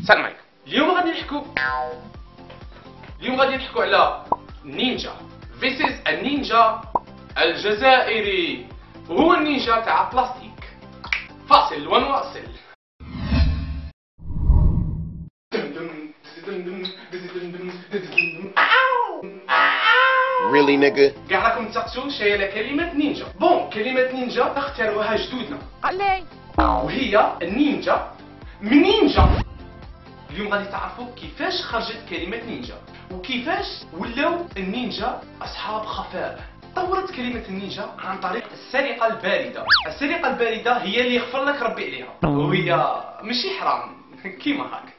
السلام عليكم. اليوم غادي نحكوا على نينجا. This is a نينجا الجزائري، وهو النينجا تاع بلاستيك. فاصل ونواصل. Really nigga؟ كاع راكم تسقسوا شنو كلمة نينجا. بون، كلمة نينجا اختاروها جدودنا علي، وهي النينجا من نينجا. اليوم غادي تعرفوا كيفاش خرجت كلمة نينجا وكيفاش ولاو النينجا أصحاب خفاء. طورت كلمة النينجا عن طريق السرقة الباردة. السرقة الباردة هي اللي يغفر لك ربي عليها، وهي ماشي حرام كيما هاك.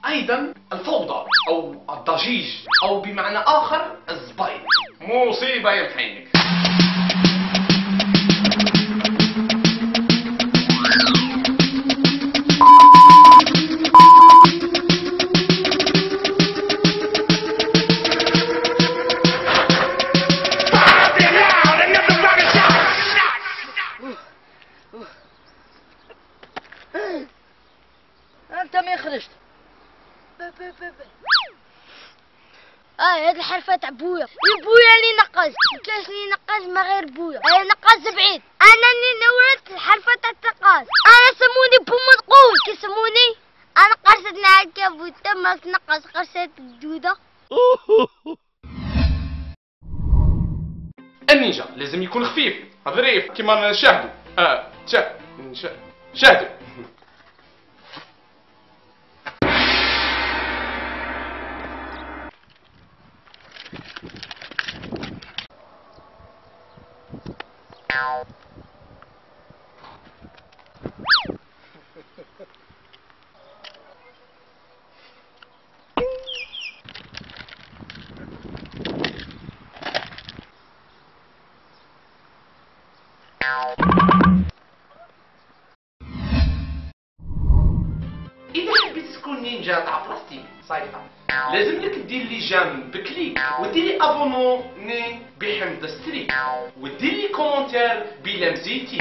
ايضا الفوضى او الضجيج او بمعنى اخر الزبايط. مصيبه يا محينك. انت ما خرجت. هاد الحرفة تاع بويا اللي نقص، مكاش اللي نقص ما غير بويا، انا نقص بعيد، انا اللي نورت الحرفة تاع التقاص، انا سموني بو مدقوم، كيسموني انا قرصت نهاك بوتا ما تنقص قرصت الدودة. النينجا لازم يكون خفيف ظريف كيما نشاهدوا. شاهدوا. إذا حبيت تكون نينجا تاع بلاستيك صايفة، لازم لك دير لي جام بكليك، ودير لي ابونوني بحمد ستريك، ودير لي كومونتير بلمزيتي.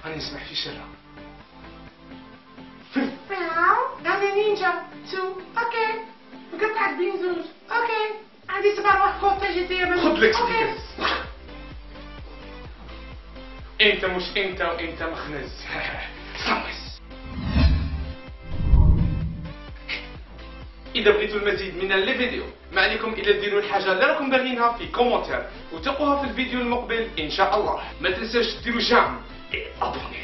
هاني نسمح في شرها. أنا نينجا اوكي، قطعت بين زوج، اوكي، عندي 7 كوفته جدية من خذ لك ستيكرز. انت مش انت وانت مخنز. صمس. اذا بغيتوا المزيد من الفيديو ما عليكم الا ديروا الحاجه اللي راكم باغيينها في كومنتير وتلقوها في الفيديو المقبل ان شاء الله. ما تنساش ديروا جام ابوني.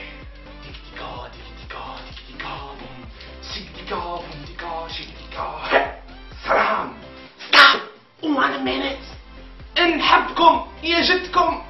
ديك ديكا ديك ديكا ديك ديكا بوم سيك ديكا بوم ديكا شيك ديكا. سلام. ستوب 1 minute. نحبكم يا جدكم.